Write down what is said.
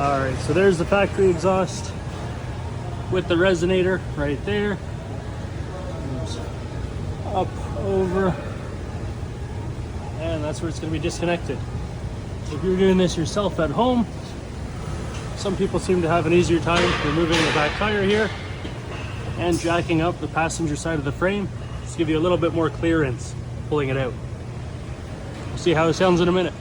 All right, so there's the factory exhaust with the resonator right there. Up, over, and that's where it's going to be disconnected. If you're doing this yourself at home, some people seem to have an easier time removing the back tire here and jacking up the passenger side of the frame. Just give you a little bit more clearance pulling it out. We'll see how it sounds in a minute.